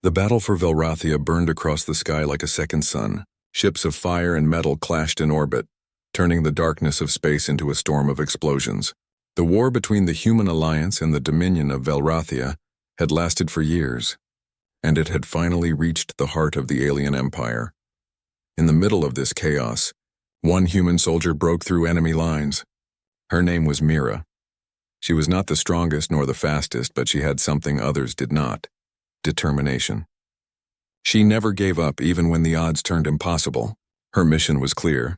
The battle for Velrathia burned across the sky like a second sun. Ships of fire and metal clashed in orbit, turning the darkness of space into a storm of explosions. The war between the human alliance and the dominion of Velrathia had lasted for years, and it had finally reached the heart of the alien empire. In the middle of this chaos, one human soldier broke through enemy lines. Her name was Mira. She was not the strongest nor the fastest, but she had something others did not: determination. She never gave up even when the odds turned impossible. Her mission was clear: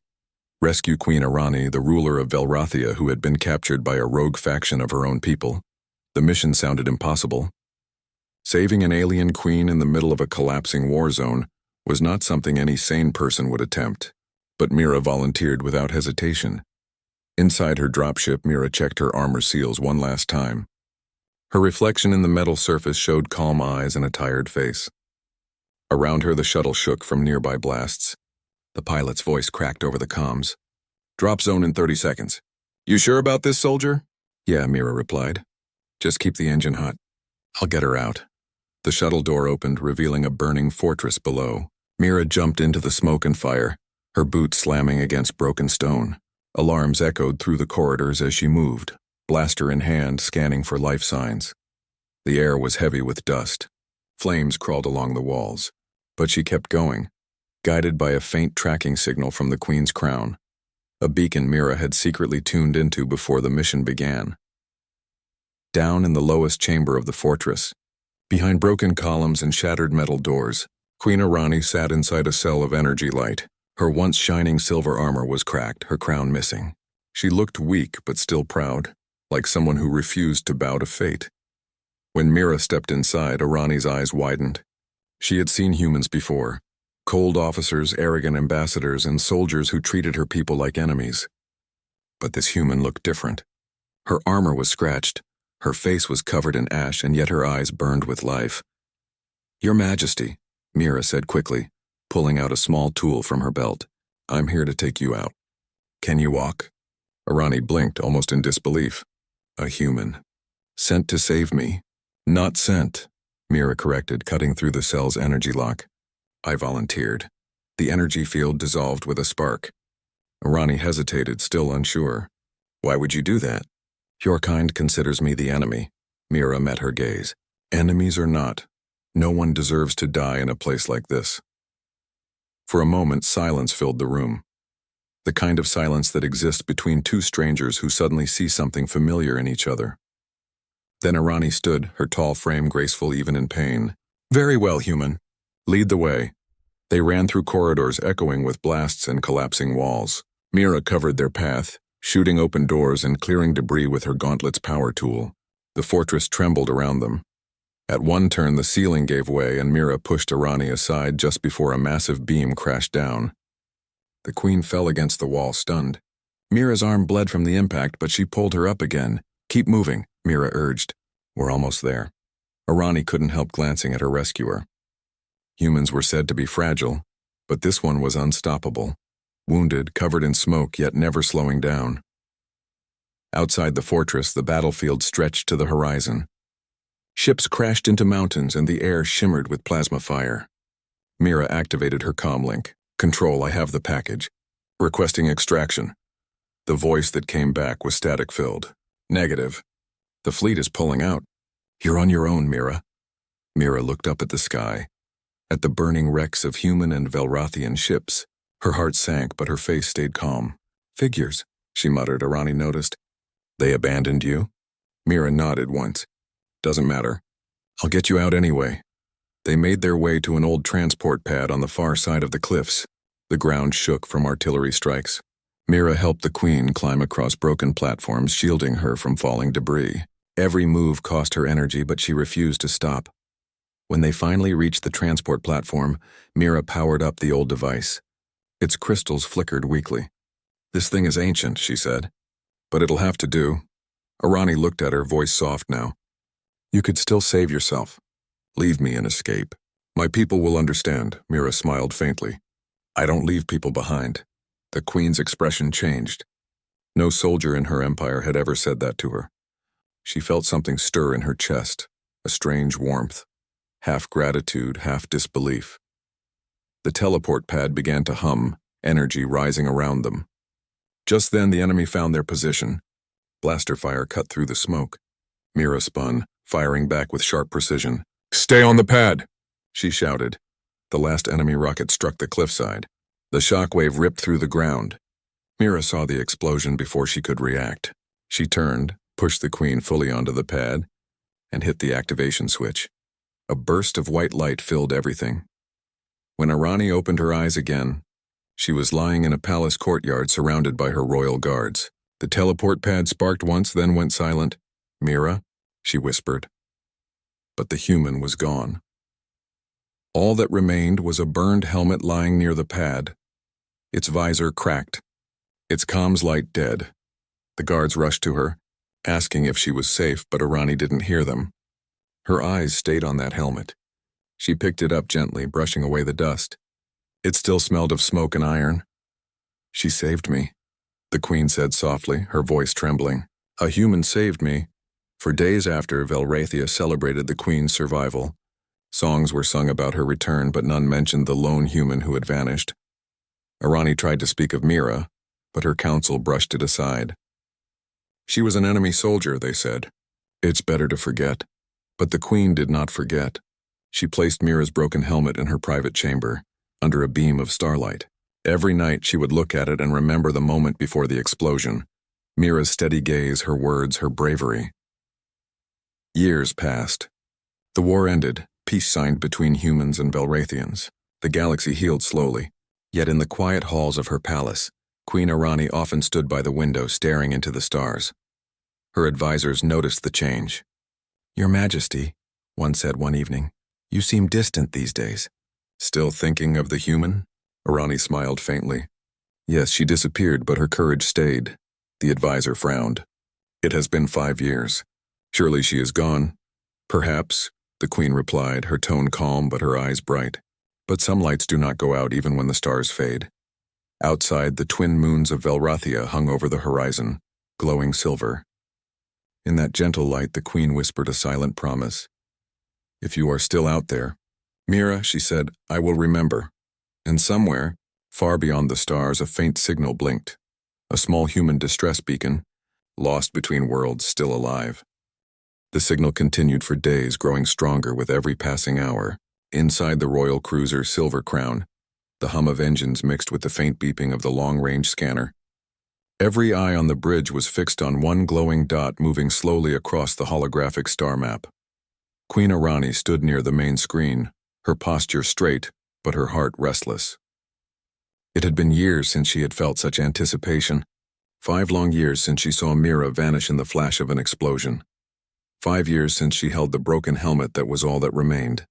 rescue Queen Arani, the ruler of Velrathia, who had been captured by a rogue faction of her own people. The mission sounded impossible. Saving an alien queen in the middle of a collapsing war zone was not something any sane person would attempt. But Mira volunteered without hesitation. Inside her dropship, Mira checked her armor seals one last time. Her reflection in the metal surface showed calm eyes and a tired face. Around her, the shuttle shook from nearby blasts. The pilot's voice cracked over the comms. "Drop zone in 30 seconds. You sure about this, soldier?" "Yeah," Mira replied. "Just keep the engine hot. I'll get her out." The shuttle door opened, revealing a burning fortress below. Mira jumped into the smoke and fire, her boots slamming against broken stone. Alarms echoed through the corridors as she moved, blaster in hand, scanning for life signs. The air was heavy with dust. Flames crawled along the walls. But she kept going, guided by a faint tracking signal from the Queen's crown, a beacon Mira had secretly tuned into before the mission began. Down in the lowest chamber of the fortress, behind broken columns and shattered metal doors, Queen Arani sat inside a cell of energy light. Her once shining silver armor was cracked, her crown missing. She looked weak but still proud, like someone who refused to bow to fate. When Mira stepped inside, Arani's eyes widened. She had seen humans before: cold officers, arrogant ambassadors, and soldiers who treated her people like enemies. But this human looked different. Her armor was scratched, her face was covered in ash, and yet her eyes burned with life. "Your Majesty," Mira said quickly, pulling out a small tool from her belt. "I'm here to take you out. Can you walk?" Arani blinked, almost in disbelief. "A human. Sent to save me." "Not sent," Mira corrected, cutting through the cell's energy lock. "I volunteered." The energy field dissolved with a spark. Arani hesitated, still unsure. "Why would you do that?" "Your kind considers me the enemy." Mira met her gaze. "Enemies or not, no one deserves to die in a place like this." For a moment, silence filled the room. The kind of silence that exists between two strangers who suddenly see something familiar in each other. Then Arani stood, her tall frame graceful even in pain. "Very well, human. Lead the way." They ran through corridors echoing with blasts and collapsing walls. Mira covered their path, shooting open doors and clearing debris with her gauntlet's power tool. The fortress trembled around them. At one turn, the ceiling gave way, and Mira pushed Arani aside just before a massive beam crashed down. The Queen fell against the wall, stunned. Mira's arm bled from the impact, but she pulled her up again. "Keep moving," Mira urged. "We're almost there." Arani couldn't help glancing at her rescuer. Humans were said to be fragile, but this one was unstoppable. Wounded, covered in smoke, yet never slowing down. Outside the fortress, the battlefield stretched to the horizon. Ships crashed into mountains and the air shimmered with plasma fire. Mira activated her comlink. "Control, I have the package. Requesting extraction." The voice that came back was static-filled. "Negative. The fleet is pulling out." "You're on your own, Mira." Mira looked up at the sky, at the burning wrecks of human and Velrathian ships. Her heart sank, but her face stayed calm. "Figures," she muttered. Arani noticed. "They abandoned you?" Mira nodded once. "Doesn't matter. I'll get you out anyway." They made their way to an old transport pad on the far side of the cliffs. The ground shook from artillery strikes. Mira helped the Queen climb across broken platforms, shielding her from falling debris. Every move cost her energy, but she refused to stop. When they finally reached the transport platform, Mira powered up the old device. Its crystals flickered weakly. "This thing is ancient," she said, "but it'll have to do." Arani looked at her, voice soft now. "You could still save yourself. Leave me and escape." "My people will understand," Mira smiled faintly. "I don't leave people behind." The Queen's expression changed. No soldier in her empire had ever said that to her. She felt something stir in her chest, a strange warmth. half gratitude, half disbelief. The teleport pad began to hum, energy rising around them. Just then the enemy found their position. Blaster fire cut through the smoke. Mira spun, firing back with sharp precision. "Stay on the pad!" she shouted. The last enemy rocket struck the cliffside. The shockwave ripped through the ground. Mira saw the explosion before she could react. She turned, pushed the Queen fully onto the pad, and hit the activation switch. A burst of white light filled everything. When Arani opened her eyes again, she was lying in a palace courtyard surrounded by her royal guards. The teleport pad sparked once, then went silent. "Mira," she whispered. But the human was gone. All that remained was a burned helmet lying near the pad. Its visor cracked, its comms light dead. The guards rushed to her, asking if she was safe, but Arani didn't hear them. Her eyes stayed on that helmet. She picked it up gently, brushing away the dust. It still smelled of smoke and iron. "She saved me," the Queen said softly, her voice trembling. "A human saved me." For days after, Velrathia celebrated the Queen's survival. Songs were sung about her return, but none mentioned the lone human who had vanished. Arani tried to speak of Mira, but her council brushed it aside. She was an enemy soldier, they said. It's better to forget. But the Queen did not forget. She placed Mira's broken helmet in her private chamber, under a beam of starlight. Every night she would look at it and remember the moment before the explosion. Mira's steady gaze, her words, her bravery. Years passed. The war ended, peace signed between humans and Velrathians. The galaxy healed slowly. Yet in the quiet halls of her palace, Queen Arani often stood by the window staring into the stars. Her advisors noticed the change. "Your Majesty," one said one evening, "you seem distant these days." "Still thinking of the human?" Arani smiled faintly. Yes, she disappeared, but her courage stayed. The advisor frowned. "It has been 5 years. Surely she is gone." "Perhaps," the Queen replied, her tone calm but her eyes bright. "But some lights do not go out even when the stars fade." Outside, the twin moons of Velrathia hung over the horizon, glowing silver. In that gentle light, the Queen whispered a silent promise. "If you are still out there, Mira," she said, "I will remember." And somewhere, far beyond the stars, a faint signal blinked. A small human distress beacon, lost between worlds, still alive. The signal continued for days, growing stronger with every passing hour. Inside the royal cruiser Silver Crown, the hum of engines mixed with the faint beeping of the long-range scanner. Every eye on the bridge was fixed on one glowing dot moving slowly across the holographic star map. Queen Arani stood near the main screen, her posture straight, but her heart restless. It had been years since she had felt such anticipation. 5 long years since she saw Mira vanish in the flash of an explosion. 5 years since she held the broken helmet that was all that remained.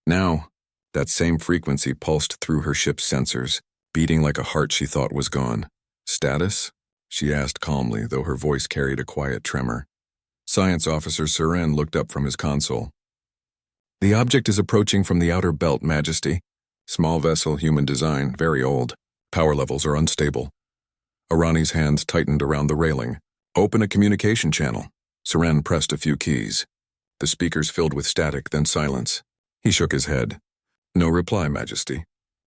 Now, that same frequency pulsed through her ship's sensors, beating like a heart she thought was gone. "Status?" she asked calmly, though her voice carried a quiet tremor. Science Officer Suren looked up from his console. "The object is approaching from the outer belt, Majesty. Small vessel, human design, very old. Power levels are unstable." Arani's hands tightened around the railing. "Open a communication channel." Suren pressed a few keys. The speakers filled with static, then silence. He shook his head. "No reply, Majesty.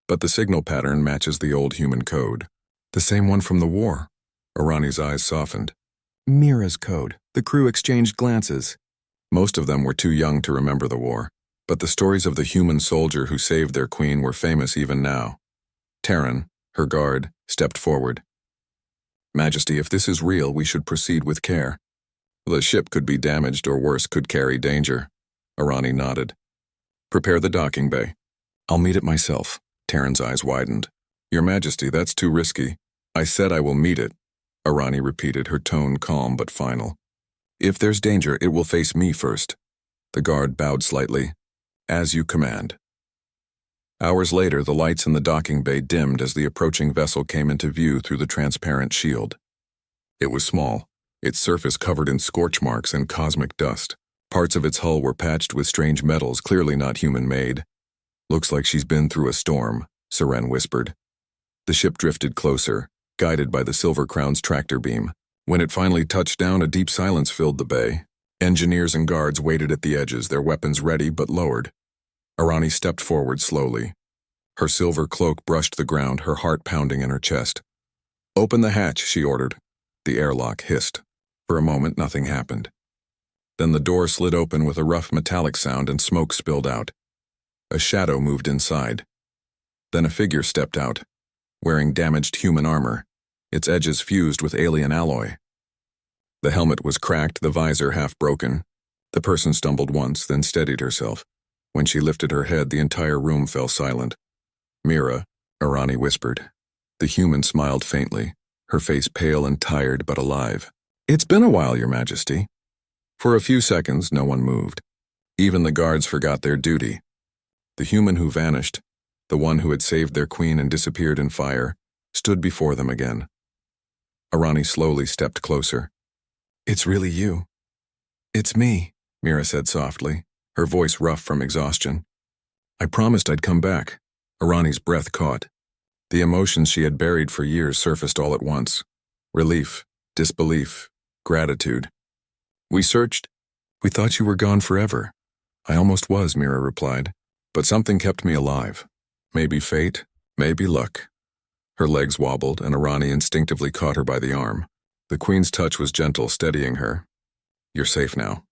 But the signal pattern matches the old human code. The same one from the war." Arani's eyes softened. "Mira's code." The crew exchanged glances. Most of them were too young to remember the war, but the stories of the human soldier who saved their queen were famous even now. Terran, her guard, stepped forward. "Majesty, if this is real, we should proceed with care. The ship could be damaged or worse, could carry danger." Arani nodded. "Prepare the docking bay." "I'll meet it myself." Terran's eyes widened. "Your Majesty, that's too risky." "I said I will meet it," Arani repeated, her tone calm but final. "If there's danger, it will face me first." The guard bowed slightly. "As you command." Hours later, the lights in the docking bay dimmed as the approaching vessel came into view through the transparent shield. It was small, its surface covered in scorch marks and cosmic dust. Parts of its hull were patched with strange metals, clearly not human-made. "Looks like she's been through a storm," Suren whispered. The ship drifted closer, guided by the Silver Crown's tractor beam. When it finally touched down, a deep silence filled the bay. Engineers and guards waited at the edges, their weapons ready but lowered. Arani stepped forward slowly. Her silver cloak brushed the ground, her heart pounding in her chest. "Open the hatch," she ordered. The airlock hissed. For a moment, nothing happened. Then the door slid open with a rough metallic sound and smoke spilled out. A shadow moved inside. Then a figure stepped out, wearing damaged human armor, its edges fused with alien alloy. The helmet was cracked, the visor half broken. The person stumbled once, then steadied herself. When she lifted her head, the entire room fell silent. "Mira," Arani whispered. The human smiled faintly, her face pale and tired but alive. "It's been a while, Your Majesty." For a few seconds, no one moved. Even the guards forgot their duty. The human who vanished, the one who had saved their queen and disappeared in fire, stood before them again. Arani slowly stepped closer. "It's really you." "It's me," Mira said softly, her voice rough from exhaustion. "I promised I'd come back." Arani's breath caught. The emotions she had buried for years surfaced all at once. Relief, disbelief, gratitude. "We searched. We thought you were gone forever." "I almost was," Mira replied. "But something kept me alive. Maybe fate, maybe luck." Her legs wobbled, and Arani instinctively caught her by the arm. The queen's touch was gentle, steadying her. "You're safe now."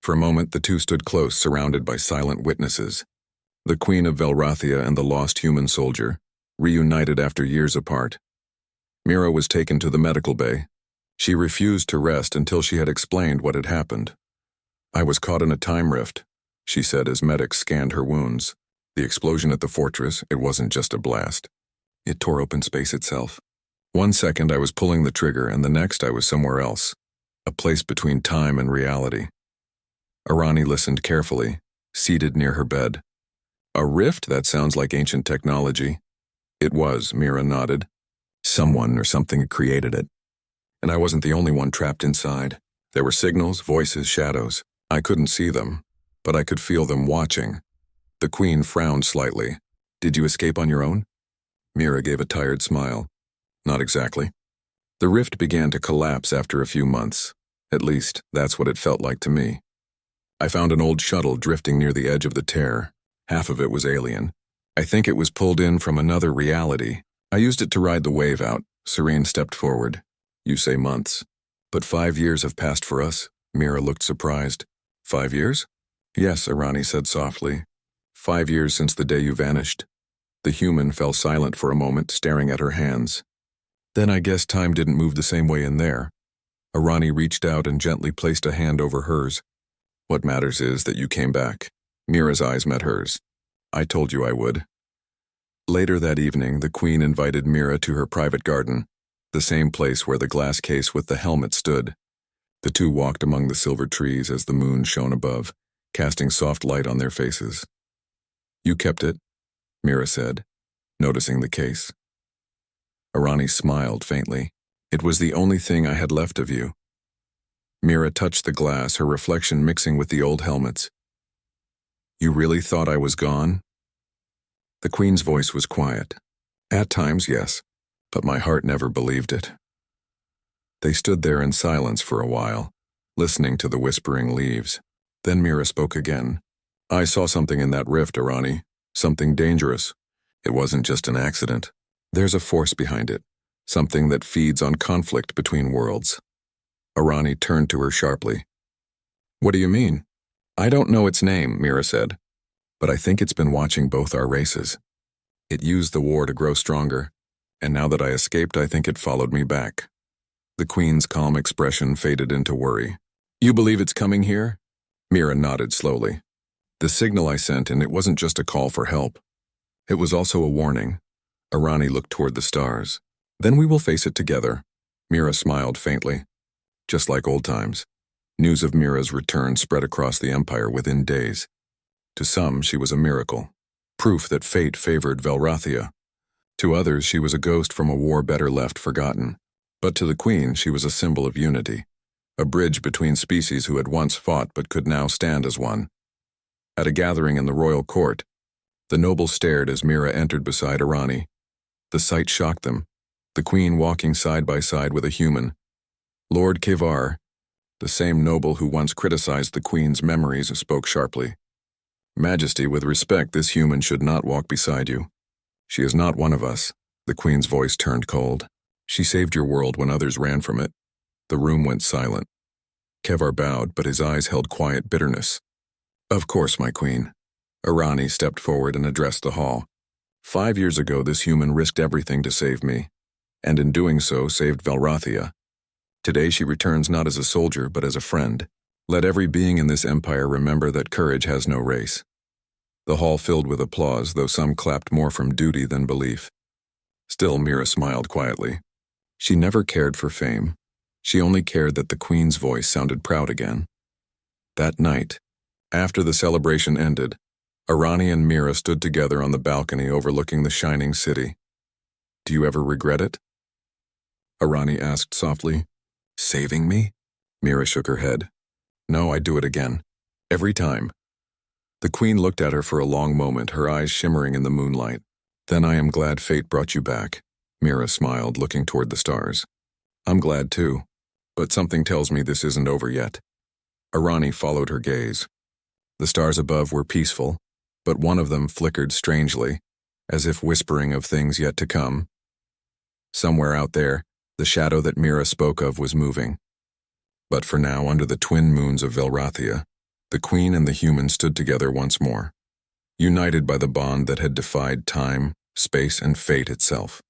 For a moment, the two stood close, surrounded by silent witnesses. The Queen of Velrathia and the lost human soldier, reunited after years apart. Mira was taken to the medical bay. She refused to rest until she had explained what had happened. "I was caught in a time rift," she said as medics scanned her wounds. "The explosion at the fortress, it wasn't just a blast. It tore open space itself. One second I was pulling the trigger, and the next I was somewhere else, a place between time and reality." Arani listened carefully, seated near her bed. "A rift? That sounds like ancient technology." "It was," Mira nodded. "Someone or something created it. And I wasn't the only one trapped inside. There were signals, voices, shadows. I couldn't see them, but I could feel them watching." The queen frowned slightly. "Did you escape on your own?" Mira gave a tired smile. "Not exactly. The rift began to collapse after a few months. At least, that's what it felt like to me. I found an old shuttle drifting near the edge of the tear. Half of it was alien. I think it was pulled in from another reality. I used it to ride the wave out." Serene stepped forward. "You say months. But 5 years have passed for us." Mira looked surprised. "5 years?" "Yes," Arani said softly. 5 years since the day you vanished." The human fell silent for a moment, staring at her hands. "Then I guess time didn't move the same way in there." Arani reached out and gently placed a hand over hers. "What matters is that you came back." Mira's eyes met hers. "I told you I would." Later that evening, the queen invited Mira to her private garden, the same place where the glass case with the helmet stood. The two walked among the silver trees as the moon shone above, casting soft light on their faces. "You kept it," Mira said, noticing the case. Arani smiled faintly. "It was the only thing I had left of you." Mira touched the glass, her reflection mixing with the old helmets. "You really thought I was gone?" The queen's voice was quiet. "At times, yes, but my heart never believed it." They stood there in silence for a while, listening to the whispering leaves. Then Mira spoke again. "I saw something in that rift, Arani. Something dangerous. It wasn't just an accident. There's a force behind it, something that feeds on conflict between worlds." Arani turned to her sharply. "What do you mean?" "I don't know its name," Mira said, "but I think it's been watching both our races. It used the war to grow stronger, and now that I escaped, I think it followed me back." The queen's calm expression faded into worry. "You believe it's coming here?" Mira nodded slowly. "The signal I sent, and it wasn't just a call for help. It was also a warning." Arani looked toward the stars. "Then we will face it together." Mira smiled faintly. Just like old times. News of Mira's return spread across the empire within days. To some, she was a miracle, proof that fate favored Velrathia. To others, she was a ghost from a war better left forgotten. But to the queen, she was a symbol of unity, a bridge between species who had once fought but could now stand as one. At a gathering in the royal court, the nobles stared as Mira entered beside Arani. The sight shocked them, the queen walking side by side with a human. Lord Kevar, the same noble who once criticized the queen's memories, spoke sharply. Majesty, with respect, this human should not walk beside you. She is not one of us. The queen's voice turned cold. She saved your world when others ran from it. The room went silent. Kevar bowed, but his eyes held quiet bitterness. Of course, my queen. Arani stepped forward and addressed the hall. 5 years ago, this human risked everything to save me, and in doing so, saved Velrathia. Today she returns not as a soldier, but as a friend. Let every being in this empire remember that courage has no race. The hall filled with applause, though some clapped more from duty than belief. Still, Mira smiled quietly. She never cared for fame. She only cared that the queen's voice sounded proud again. That night, after the celebration ended, Arani and Mira stood together on the balcony overlooking the shining city. Do you ever regret it? Arani asked softly. Saving me? Mira shook her head. No, I'd do it again. Every time. The queen looked at her for a long moment, her eyes shimmering in the moonlight. Then I am glad fate brought you back. Mira smiled, looking toward the stars. I'm glad too, but something tells me this isn't over yet. Arani followed her gaze. The stars above were peaceful, but one of them flickered strangely, as if whispering of things yet to come. Somewhere out there, the shadow that Mira spoke of was moving. But for now, under the twin moons of Velrathia, the queen and the human stood together once more, united by the bond that had defied time, space, and fate itself.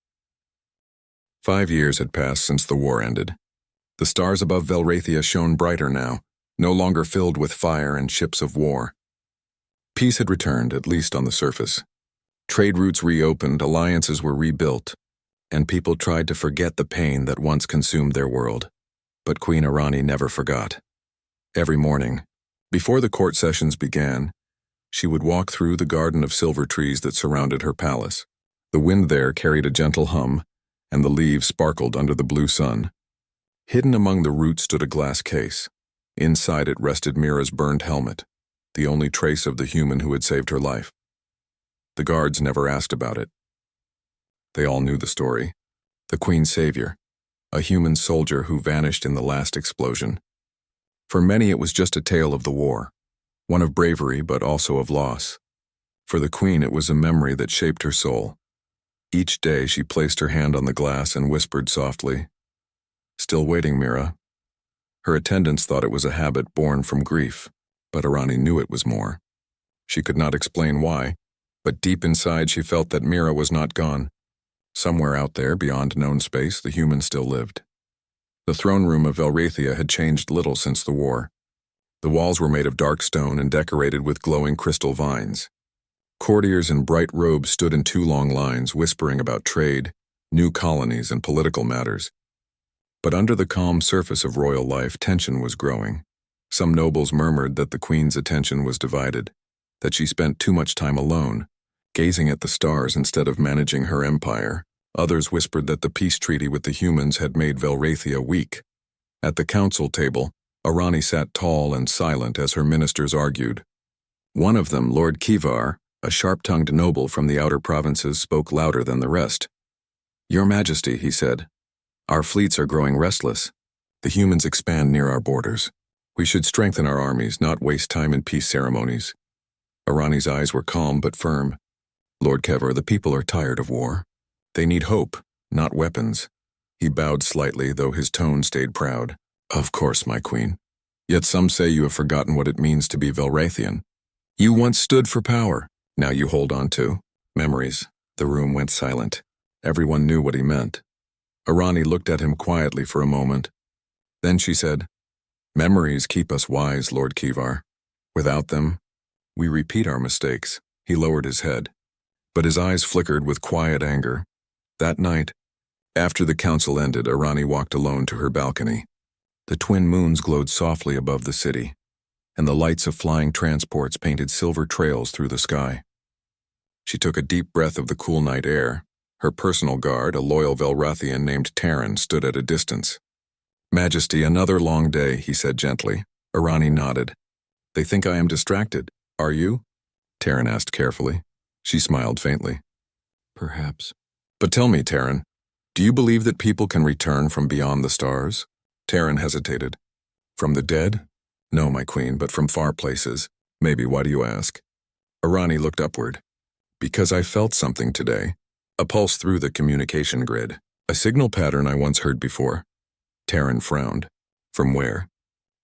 5 years had passed since the war ended. The stars above Velrathia shone brighter now, no longer filled with fire and ships of war. Peace had returned, at least on the surface. Trade routes reopened, alliances were rebuilt, and people tried to forget the pain that once consumed their world. But Queen Arani never forgot. Every morning, before the court sessions began, she would walk through the garden of silver trees that surrounded her palace. The wind there carried a gentle hum, and the leaves sparkled under the blue sun. Hidden among the roots stood a glass case. Inside it rested Mira's burned helmet, the only trace of the human who had saved her life. The guards never asked about it. They all knew the story. The Queen's savior, a human soldier who vanished in the last explosion. For many it was just a tale of the war, one of bravery but also of loss. For the Queen it was a memory that shaped her soul. Each day she placed her hand on the glass and whispered softly, "Still waiting, Mira." Her attendants thought it was a habit born from grief, but Arani knew it was more. She could not explain why, but deep inside she felt that Mira was not gone. Somewhere out there, beyond known space, the human still lived. The throne room of Velrathia had changed little since the war. The walls were made of dark stone and decorated with glowing crystal vines. Courtiers in bright robes stood in 2 long lines, whispering about trade, new colonies, and political matters. But under the calm surface of royal life, tension was growing. Some nobles murmured that the Queen's attention was divided, that she spent too much time alone, gazing at the stars instead of managing her empire. Others whispered that the peace treaty with the humans had made Velrathia weak. At the council table, Arani sat tall and silent as her ministers argued. One of them, Lord Kevar, a sharp-tongued noble from the outer provinces, spoke louder than the rest. "Your Majesty," he said, "our fleets are growing restless. The humans expand near our borders. We should strengthen our armies, not waste time in peace ceremonies." Arani's eyes were calm but firm. "Lord Kevar, the people are tired of war. They need hope, not weapons." He bowed slightly, though his tone stayed proud. "Of course, my queen. Yet some say you have forgotten what it means to be Velrathian. You once stood for power. Now you hold on to memories." The room went silent. Everyone knew what he meant. Arani looked at him quietly for a moment. Then she said, "Memories keep us wise, Lord Kevar. Without them, we repeat our mistakes." He lowered his head, but his eyes flickered with quiet anger. That night, after the council ended, Arani walked alone to her balcony. The twin moons glowed softly above the city, and the lights of flying transports painted silver trails through the sky. She took a deep breath of the cool night air. Her personal guard, a loyal Velrathian named Terran, stood at a distance. "Majesty, another long day," he said gently. Arani nodded. "They think I am distracted. Are you?" Terran asked carefully. She smiled faintly. "Perhaps." "But tell me, Terran, do you believe that people can return from beyond the stars?" Terran hesitated. "From the dead? No, my queen, but from far places. Maybe, why do you ask?" Arani looked upward. Because I felt something today. A pulse through the communication grid. A signal pattern I once heard before. Taryn frowned. From where?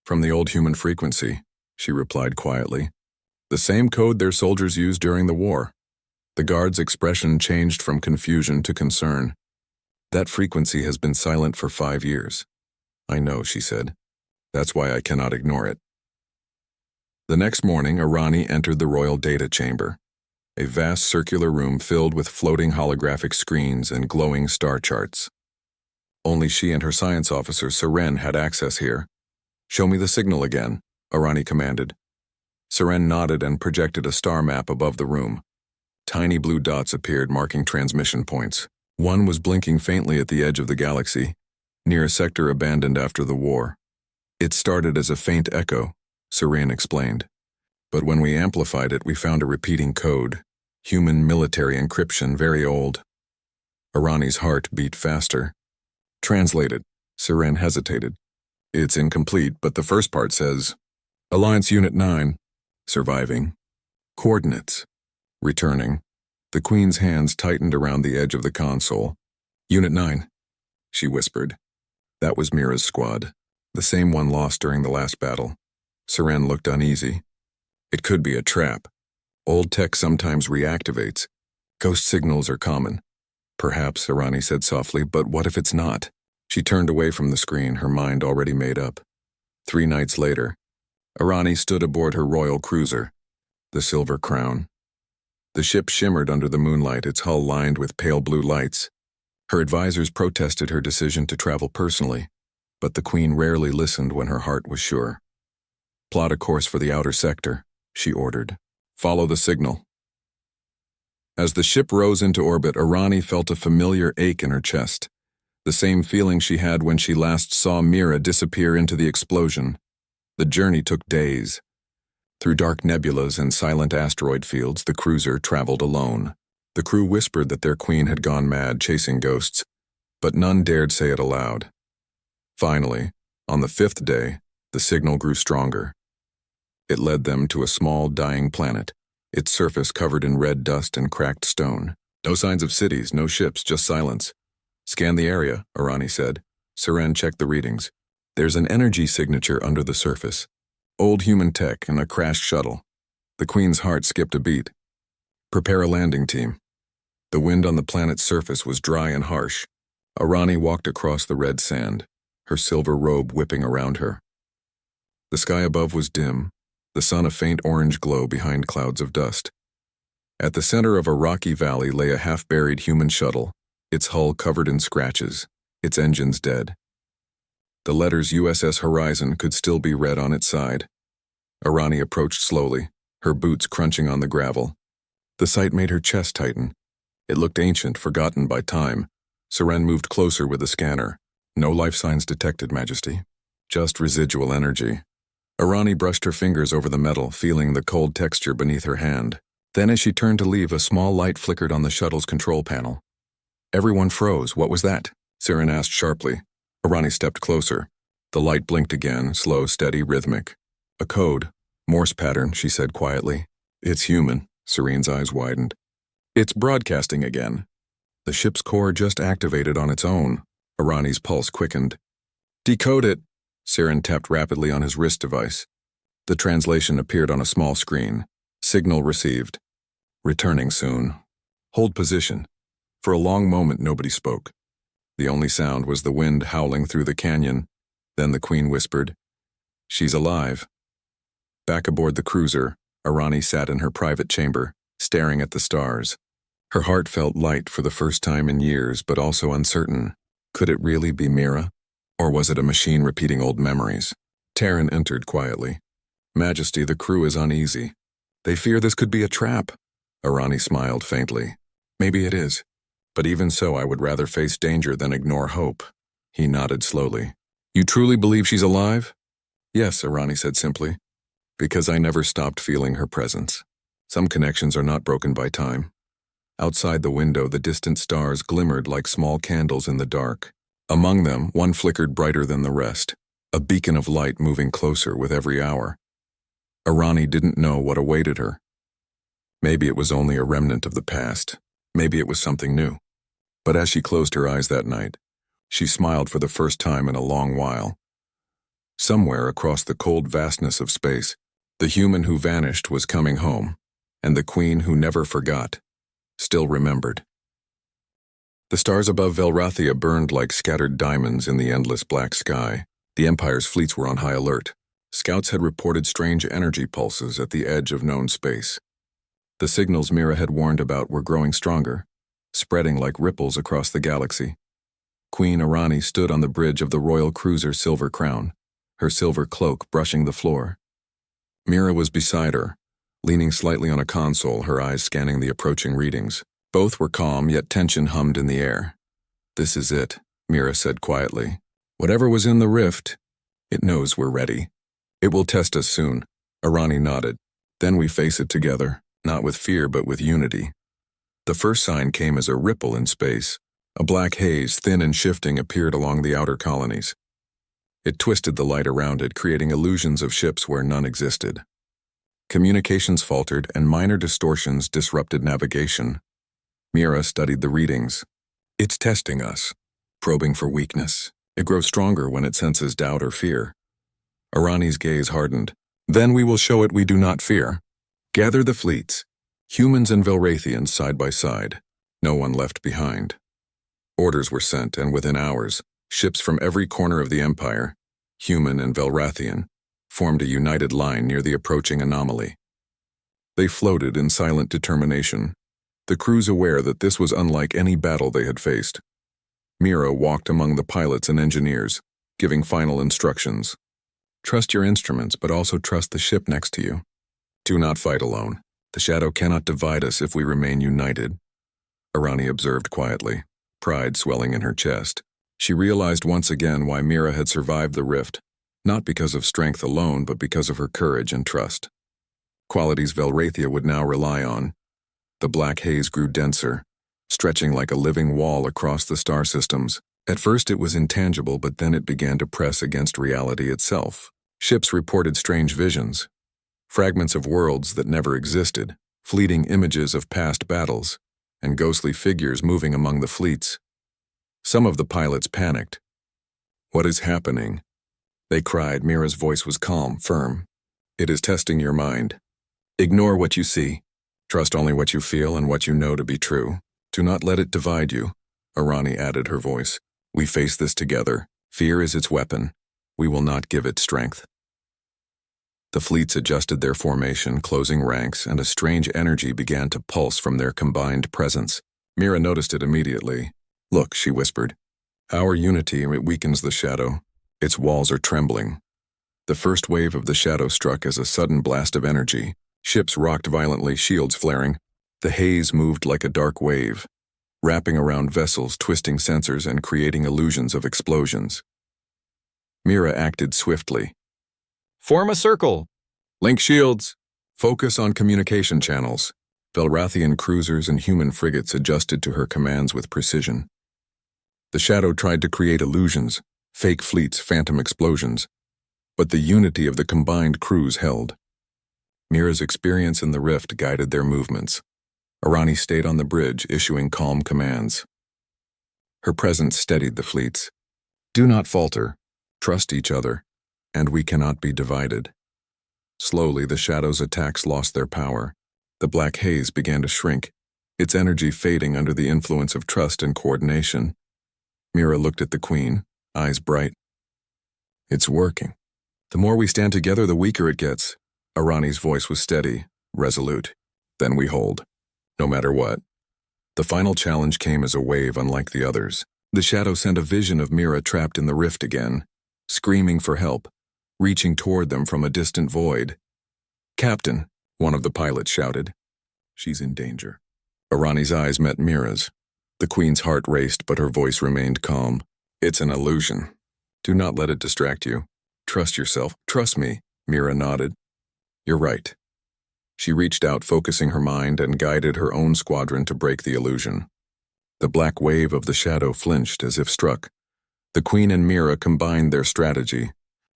From the old human frequency, she replied quietly. The same code their soldiers used during the war. The guard's expression changed from confusion to concern. That frequency has been silent for 5 years. I know, she said. That's why I cannot ignore it. The next morning, Arani entered the royal data chamber, a vast circular room filled with floating holographic screens and glowing star charts. Only she and her science officer, Seren, had access here. Show me the signal again, Arani commanded. Seren nodded and projected a star map above the room. Tiny blue dots appeared marking transmission points. One was blinking faintly at the edge of the galaxy, near a sector abandoned after the war. It started as a faint echo, Seren explained. But when we amplified it, we found a repeating code. Human military encryption, very old. Arani's heart beat faster. Translated, Seren hesitated. It's incomplete, but the first part says, Alliance Unit 9, surviving. Coordinates, returning. The Queen's hands tightened around the edge of the console. Unit 9, she whispered. That was Mira's squad, the same one lost during the last battle. Seren looked uneasy. It could be a trap. Old tech sometimes reactivates. Ghost signals are common. Perhaps, Arani said softly, but what if it's not? She turned away from the screen, her mind already made up. 3 nights later, Arani stood aboard her royal cruiser, the Silver Crown. The ship shimmered under the moonlight, its hull lined with pale blue lights. Her advisors protested her decision to travel personally, but the Queen rarely listened when her heart was sure. Plot a course for the outer sector, she ordered. Follow the signal. As the ship rose into orbit, Arani felt a familiar ache in her chest, the same feeling she had when she last saw Mira disappear into the explosion. The journey took days. Through dark nebulas and silent asteroid fields, the cruiser traveled alone. The crew whispered that their queen had gone mad chasing ghosts, but none dared say it aloud. Finally, on the 5th day, the signal grew stronger. It led them to a small, dying planet, its surface covered in red dust and cracked stone. No signs of cities, no ships, just silence. Scan the area, Arani said. Seren checked the readings. There's an energy signature under the surface. Old human tech and a crashed shuttle. The Queen's heart skipped a beat. Prepare a landing team. The wind on the planet's surface was dry and harsh. Arani walked across the red sand, her silver robe whipping around her. The sky above was dim, the sun a faint orange glow behind clouds of dust. At the center of a rocky valley lay a half-buried human shuttle, its hull covered in scratches, its engines dead. The letters USS Horizon could still be read on its side. Arani approached slowly, her boots crunching on the gravel. The sight made her chest tighten. It looked ancient, forgotten by time. Seren moved closer with the scanner. No life signs detected, Majesty. Just residual energy. Arani brushed her fingers over the metal, feeling the cold texture beneath her hand. Then as she turned to leave, a small light flickered on the shuttle's control panel. Everyone froze. What was that? Seren asked sharply. Arani stepped closer. The light blinked again, slow, steady, rhythmic. A code. Morse pattern, she said quietly. It's human. Serene's eyes widened. It's broadcasting again. The ship's core just activated on its own. Arani's pulse quickened. Decode it. Seren tapped rapidly on his wrist device. The translation appeared on a small screen. Signal received. Returning soon. Hold position. For a long moment, nobody spoke. The only sound was the wind howling through the canyon. Then the Queen whispered, She's alive. Back aboard the cruiser, Arani sat in her private chamber, staring at the stars. Her heart felt light for the first time in years, but also uncertain. Could it really be Mira? Or was it a machine repeating old memories? Taryn entered quietly. Majesty, the crew is uneasy. They fear this could be a trap. Arani smiled faintly. Maybe it is. But even so, I would rather face danger than ignore hope. He nodded slowly. You truly believe she's alive? Yes, Arani said simply. Because I never stopped feeling her presence. Some connections are not broken by time. Outside the window, the distant stars glimmered like small candles in the dark. Among them, one flickered brighter than the rest, a beacon of light moving closer with every hour. Arani didn't know what awaited her. Maybe it was only a remnant of the past. Maybe it was something new. But as she closed her eyes that night, she smiled for the first time in a long while. Somewhere across the cold vastness of space, the human who vanished was coming home, and the queen who never forgot, still remembered. The stars above Velrathia burned like scattered diamonds in the endless black sky. The Empire's fleets were on high alert. Scouts had reported strange energy pulses at the edge of known space. The signals Mira had warned about were growing stronger, spreading like ripples across the galaxy. Queen Arani stood on the bridge of the royal cruiser Silver Crown, her silver cloak brushing the floor. Mira was beside her, leaning slightly on a console, her eyes scanning the approaching readings. Both were calm, yet tension hummed in the air. "This is it," Mira said quietly. "Whatever was in the rift, it knows we're ready. It will test us soon." Arani nodded. "Then we face it together, not with fear but with unity." The first sign came as a ripple in space. A black haze, thin and shifting, appeared along the outer colonies. It twisted the light around it, creating illusions of ships where none existed. Communications faltered, and minor distortions disrupted navigation. Mira studied the readings. "It's testing us, probing for weakness. It grows stronger when it senses doubt or fear." Arani's gaze hardened. "Then we will show it we do not fear. Gather the fleets, humans and Velrathians side by side, no one left behind." Orders were sent, and within hours, ships from every corner of the Empire, human and Velrathian, formed a united line near the approaching anomaly. They floated in silent determination, the crews aware that this was unlike any battle they had faced. Mira walked among the pilots and engineers, giving final instructions. "Trust your instruments, but also trust the ship next to you. Do not fight alone. The shadow cannot divide us if we remain united." Arani observed quietly, pride swelling in her chest. She realized once again why Mira had survived the rift, not because of strength alone, but because of her courage and trust. Qualities Velrathia would now rely on. The black haze grew denser, stretching like a living wall across the star systems. At first it was intangible, but then it began to press against reality itself. Ships reported strange visions, fragments of worlds that never existed, fleeting images of past battles, and ghostly figures moving among the fleets. Some of the pilots panicked. "What is happening?" they cried. Mira's voice was calm, firm. "It is testing your mind. Ignore what you see. Trust only what you feel and what you know to be true. Do not let it divide you." Arani added, her voice. "We face this together. Fear is its weapon. We will not give it strength." The fleets adjusted their formation, closing ranks, and a strange energy began to pulse from their combined presence. Mira noticed it immediately. "Look," she whispered. "Our unity, it weakens the shadow. Its walls are trembling." The first wave of the shadow struck as a sudden blast of energy. Ships rocked violently, shields flaring. The haze moved like a dark wave, wrapping around vessels, twisting sensors, and creating illusions of explosions. Mira acted swiftly. "Form a circle." "Link shields. Focus on communication channels." Velrathian cruisers and human frigates adjusted to her commands with precision. The shadow tried to create illusions, fake fleets, phantom explosions, but the unity of the combined crews held. Mira's experience in the rift guided their movements. Arani stayed on the bridge, issuing calm commands. Her presence steadied the fleets. "Do not falter. Trust each other, and we cannot be divided." Slowly, the shadow's attacks lost their power. The black haze began to shrink, its energy fading under the influence of trust and coordination. Mira looked at the queen, eyes bright. "It's working. The more we stand together, the weaker it gets." Arani's voice was steady, resolute. "Then we hold, no matter what." The final challenge came as a wave unlike the others. The shadow sent a vision of Mira trapped in the rift again, screaming for help, reaching toward them from a distant void. "Captain," one of the pilots shouted. "She's in danger." Arani's eyes met Mira's. The queen's heart raced, but her voice remained calm. "It's an illusion. Do not let it distract you. Trust yourself." "Trust me," Mira nodded. "You're right." She reached out, focusing her mind, and guided her own squadron to break the illusion. The black wave of the shadow flinched as if struck. The queen and Mira combined their strategy.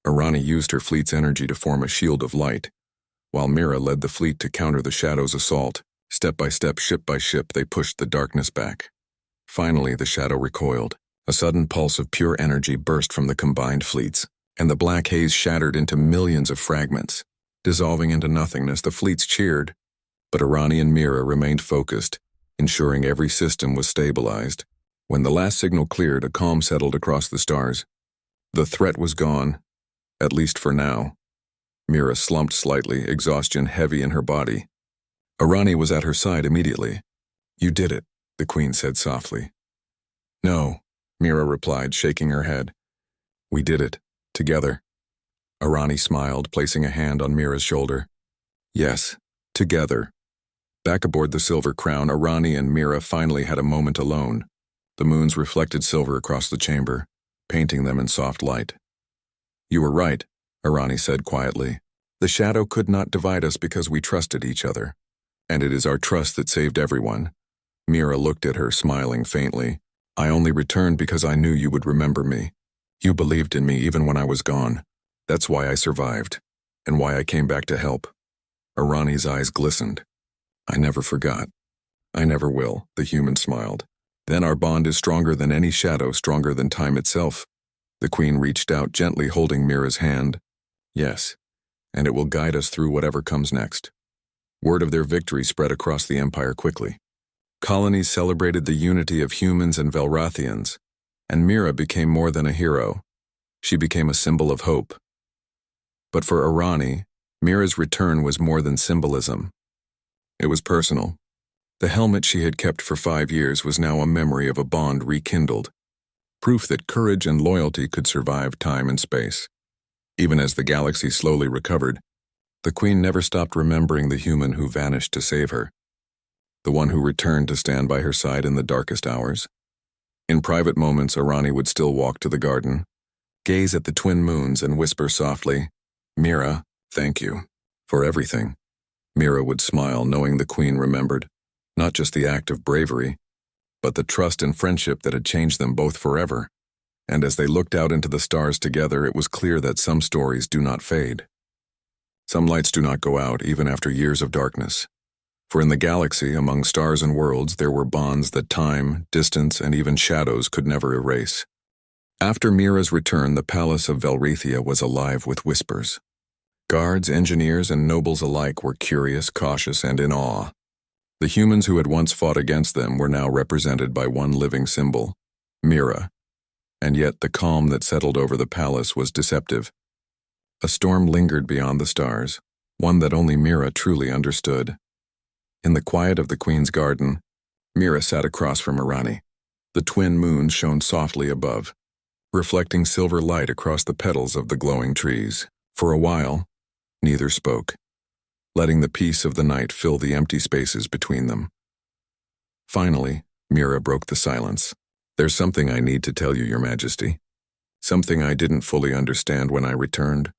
Arani used her fleet's energy to form a shield of light, while Mira led the fleet to counter the shadow's assault. Step by step, ship by ship, they pushed the darkness back. Finally, the shadow recoiled. A sudden pulse of pure energy burst from the combined fleets, and the black haze shattered into millions of fragments. Dissolving into nothingness, the fleets cheered, but Arani and Mira remained focused, ensuring every system was stabilized. When the last signal cleared, a calm settled across the stars. The threat was gone, at least for now. Mira slumped slightly, exhaustion heavy in her body. Arani was at her side immediately. "You did it," the Queen said softly. "No," Mira replied, shaking her head. "We did it, together." Arani smiled, placing a hand on Mira's shoulder. "Yes, together." Back aboard the Silver Crown, Arani and Mira finally had a moment alone. The moons reflected silver across the chamber, painting them in soft light. "You were right," Arani said quietly. "The shadow could not divide us because we trusted each other. And it is our trust that saved everyone." Mira looked at her, smiling faintly. "I only returned because I knew you would remember me. You believed in me even when I was gone. That's why I survived, and why I came back to help." Arani's eyes glistened. "I never forgot. I never will," the human smiled. "Then our bond is stronger than any shadow, stronger than time itself." The Queen reached out, gently holding Mira's hand. "Yes, and it will guide us through whatever comes next." Word of their victory spread across the Empire quickly. Colonies celebrated the unity of humans and Velrathians, and Mira became more than a hero. She became a symbol of hope. But for Arani, Mira's return was more than symbolism. It was personal. The helmet she had kept for 5 years was now a memory of a bond rekindled, proof that courage and loyalty could survive time and space. Even as the galaxy slowly recovered, the Queen never stopped remembering the human who vanished to save her, the one who returned to stand by her side in the darkest hours. In private moments, Arani would still walk to the garden, gaze at the twin moons and whisper softly, "Mira, thank you for everything." Mira would smile, knowing the Queen remembered, not just the act of bravery, but the trust and friendship that had changed them both forever. And as they looked out into the stars together, it was clear that some stories do not fade. Some lights do not go out even after years of darkness. For in the galaxy, among stars and worlds, there were bonds that time, distance, and even shadows could never erase. After Mira's return, the palace of Velrethia was alive with whispers. Guards, engineers, and nobles alike were curious, cautious, and in awe. The humans who had once fought against them were now represented by one living symbol, Mira. And yet the calm that settled over the palace was deceptive. A storm lingered beyond the stars, one that only Mira truly understood. In the quiet of the Queen's garden, Mira sat across from Arani. The twin moons shone softly above, reflecting silver light across the petals of the glowing trees. For a while, neither spoke, letting the peace of the night fill the empty spaces between them. Finally, Mira broke the silence. "There's something I need to tell you, Your Majesty. Something I didn't fully understand when I returned."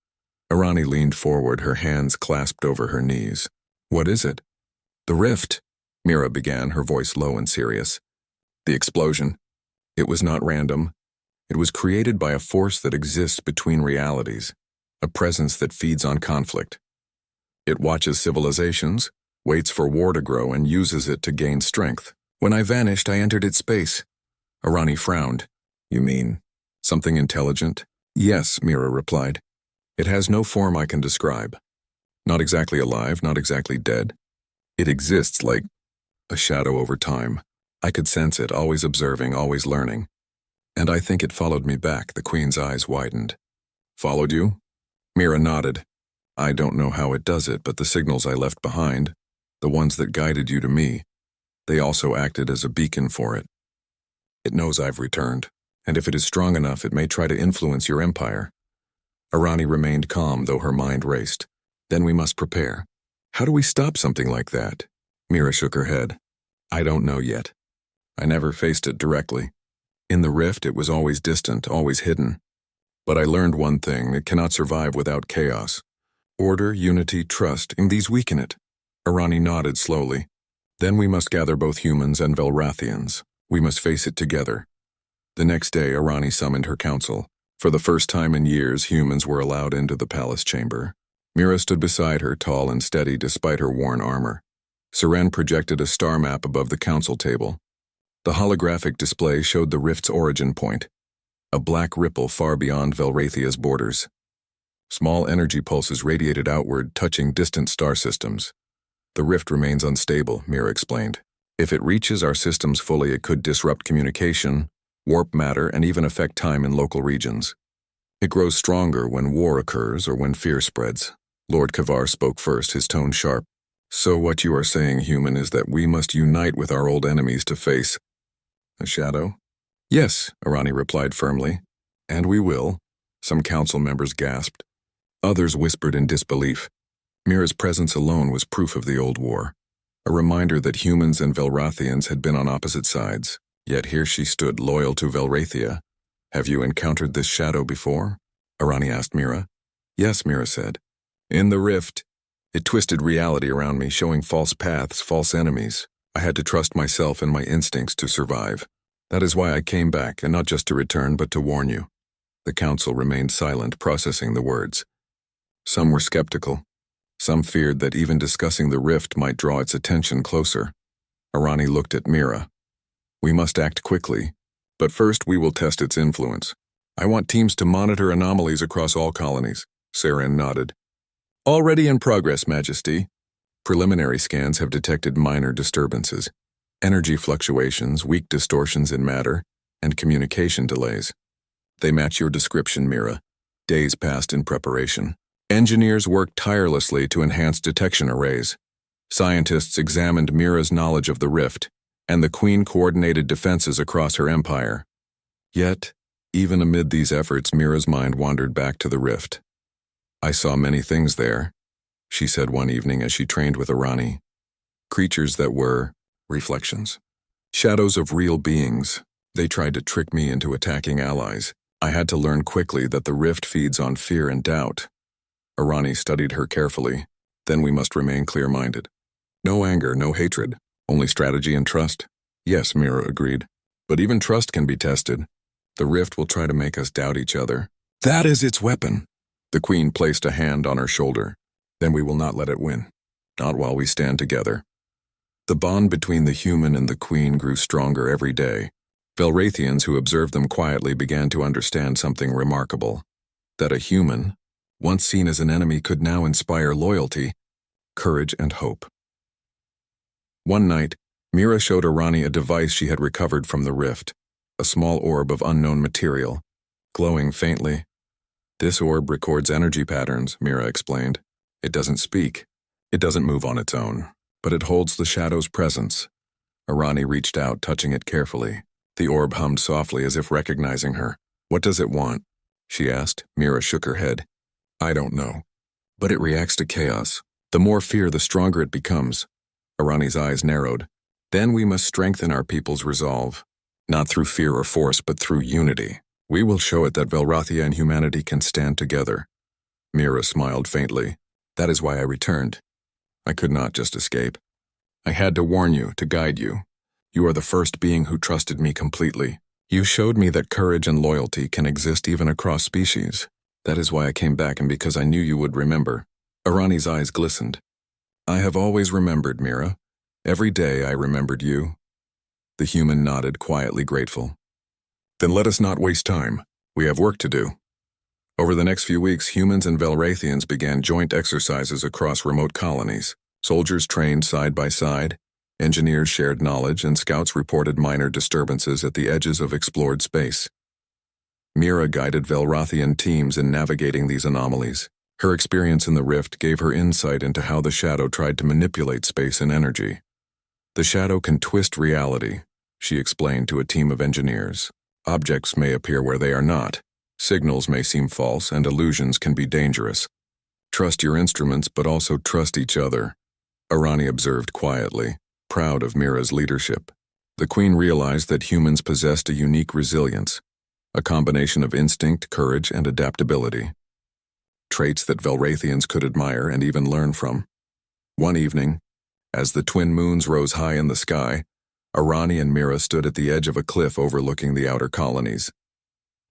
Arani leaned forward, her hands clasped over her knees. "What is it?" "The rift," Mira began, her voice low and serious. "The explosion. It was not random. It was created by a force that exists between realities, a presence that feeds on conflict. It watches civilizations, waits for war to grow, and uses it to gain strength. When I vanished, I entered its space." Arani frowned. "You mean something intelligent?" "Yes," Mira replied. "It has no form I can describe. Not exactly alive, not exactly dead. It exists like a shadow over time. I could sense it, always observing, always learning. And I think it followed me back." The Queen's eyes widened. "Followed you?" Mira nodded. "I don't know how it does it, but the signals I left behind, the ones that guided you to me, they also acted as a beacon for it. It knows I've returned, and if it is strong enough, it may try to influence your empire." Arani remained calm, though her mind raced. "Then we must prepare. How do we stop something like that?" Mira shook her head. "I don't know yet. I never faced it directly. In the rift, it was always distant, always hidden. But I learned one thing: it cannot survive without chaos. Order, unity, trust, and these weaken it." Arani nodded slowly. "Then we must gather both humans and Velrathians. We must face it together." The next day, Arani summoned her council. For the first time in years, humans were allowed into the palace chamber. Mira stood beside her, tall and steady despite her worn armor. Seren projected a star map above the council table. The holographic display showed the rift's origin point, a black ripple far beyond Velrathia's borders. Small energy pulses radiated outward, touching distant star systems. The rift remains unstable, Mira explained. If it reaches our systems fully, it could disrupt communication, warp matter, and even affect time in local regions. It grows stronger when war occurs or when fear spreads. Lord Kavar spoke first, his tone sharp. So what you are saying, human, is that we must unite with our old enemies to face a shadow? Yes, Arani replied firmly. And we will, some council members gasped. Others whispered in disbelief. Mira's presence alone was proof of the old war, a reminder that humans and Velrathians had been on opposite sides. Yet here she stood, loyal to Velrathia. Have you encountered this shadow before? Arani asked Mira. Yes, Mira said. In the rift. It twisted reality around me, showing false paths, false enemies. I had to trust myself and my instincts to survive. That is why I came back, and not just to return, but to warn you. The council remained silent, processing the words. Some were skeptical. Some feared that even discussing the rift might draw its attention closer. Arani looked at Mira. We must act quickly, but first we will test its influence. I want teams to monitor anomalies across all colonies. Seren nodded. Already in progress, Majesty. Preliminary scans have detected minor disturbances, energy fluctuations, weak distortions in matter, and communication delays. They match your description, Mira. Days passed in preparation. Engineers worked tirelessly to enhance detection arrays. Scientists examined Mira's knowledge of the rift, and the Queen coordinated defenses across her empire. Yet, even amid these efforts, Mira's mind wandered back to the rift. I saw many things there, she said one evening as she trained with Arani. Creatures that were reflections. Shadows of real beings. They tried to trick me into attacking allies. I had to learn quickly that the rift feeds on fear and doubt. Arani studied her carefully. Then we must remain clear-minded. No anger, no hatred, only strategy and trust. Yes, Mira agreed. But even trust can be tested. The rift will try to make us doubt each other. That is its weapon. The Queen placed a hand on her shoulder. Then we will not let it win. Not while we stand together. The bond between the human and the Queen grew stronger every day. Velrathians who observed them quietly began to understand something remarkable. That a human, once seen as an enemy, could now inspire loyalty, courage, and hope. One night, Mira showed Arani a device she had recovered from the rift, a small orb of unknown material, glowing faintly. This orb records energy patterns, Mira explained. It doesn't speak. It doesn't move on its own, but it holds the shadow's presence. Arani reached out, touching it carefully. The orb hummed softly as if recognizing her. What does it want? She asked. Mira shook her head. I don't know. But it reacts to chaos. The more fear, the stronger it becomes. Arani's eyes narrowed. Then we must strengthen our people's resolve. Not through fear or force, but through unity. We will show it that Velrathia and humanity can stand together. Mira smiled faintly. That is why I returned. I could not just escape. I had to warn you, to guide you. You are the first being who trusted me completely. You showed me that courage and loyalty can exist even across species. That is why I came back, and because I knew you would remember. Arani's eyes glistened. I have always remembered, Mira. Every day I remembered you. The human nodded, quietly grateful. Then let us not waste time. We have work to do. Over the next few weeks, humans and Velrathians began joint exercises across remote colonies. Soldiers trained side by side, engineers shared knowledge, and scouts reported minor disturbances at the edges of explored space. Mira guided Velrathian teams in navigating these anomalies. Her experience in the rift gave her insight into how the shadow tried to manipulate space and energy. The shadow can twist reality, she explained to a team of engineers. Objects may appear where they are not. Signals may seem false, and illusions can be dangerous. Trust your instruments, but also trust each other. Arani observed quietly, proud of Mira's leadership. The Queen realized that humans possessed a unique resilience, a combination of instinct, courage, and adaptability. Traits that Velrathians could admire and even learn from. One evening, as the twin moons rose high in the sky, Arani and Mira stood at the edge of a cliff overlooking the outer colonies.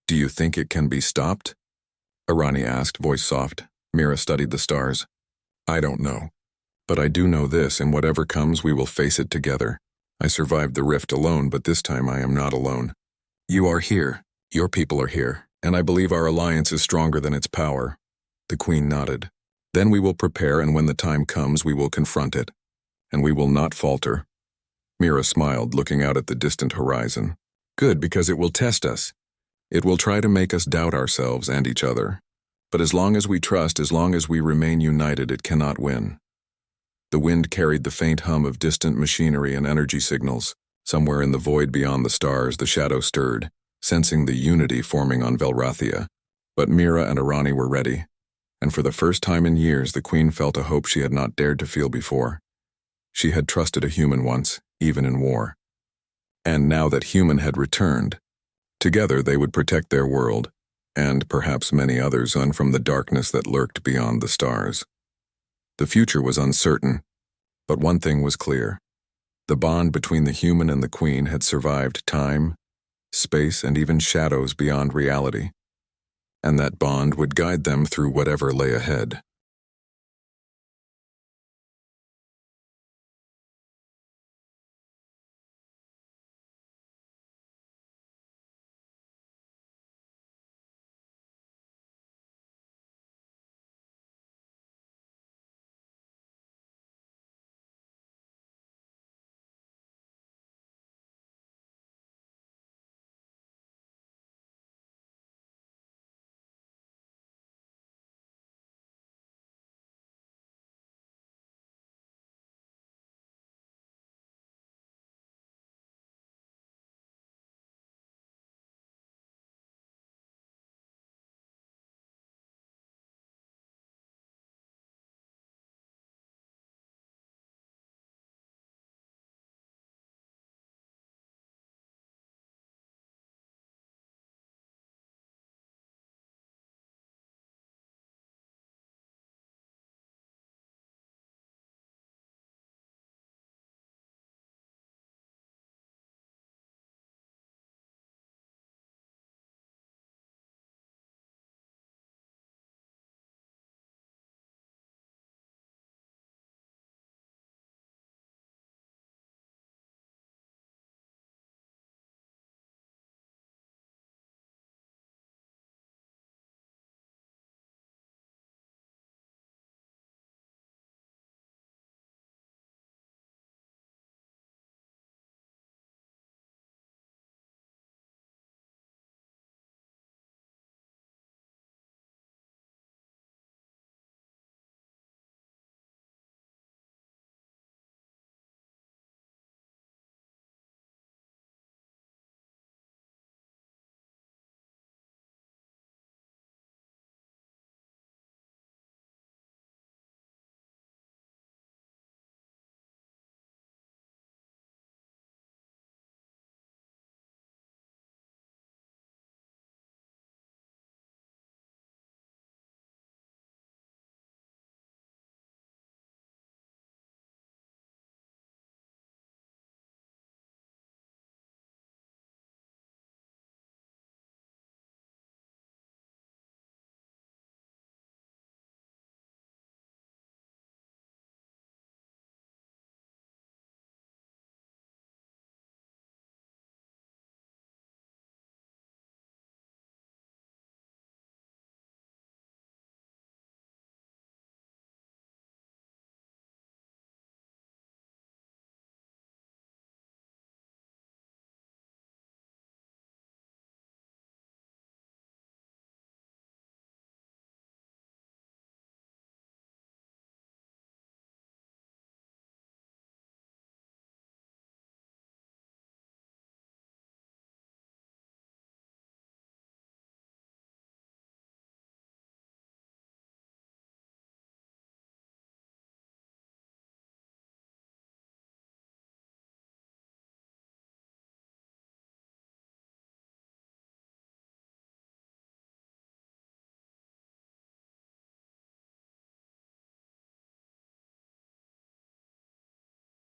Do you think it can be stopped? Arani asked, voice soft. Mira studied the stars. I don't know. But I do know this, and whatever comes, we will face it together. I survived the rift alone, but this time I am not alone. You are here, your people are here, and I believe our alliance is stronger than its power." The Queen nodded. "Then we will prepare, and when the time comes, we will confront it. And we will not falter." Mira smiled, looking out at the distant horizon. "Good, because it will test us. It will try to make us doubt ourselves and each other. But as long as we trust, as long as we remain united, it cannot win." The wind carried the faint hum of distant machinery and energy signals. Somewhere in the void beyond the stars, the shadow stirred, sensing the unity forming on Velrathia. But Mira and Arani were ready. And for the first time in years, the Queen felt a hope she had not dared to feel before. She had trusted a human once, even in war. And now that human had returned, together they would protect their world, and perhaps many others, from the darkness that lurked beyond the stars. The future was uncertain, but one thing was clear. The bond between the human and the Queen had survived time, space, and even shadows beyond reality. And that bond would guide them through whatever lay ahead.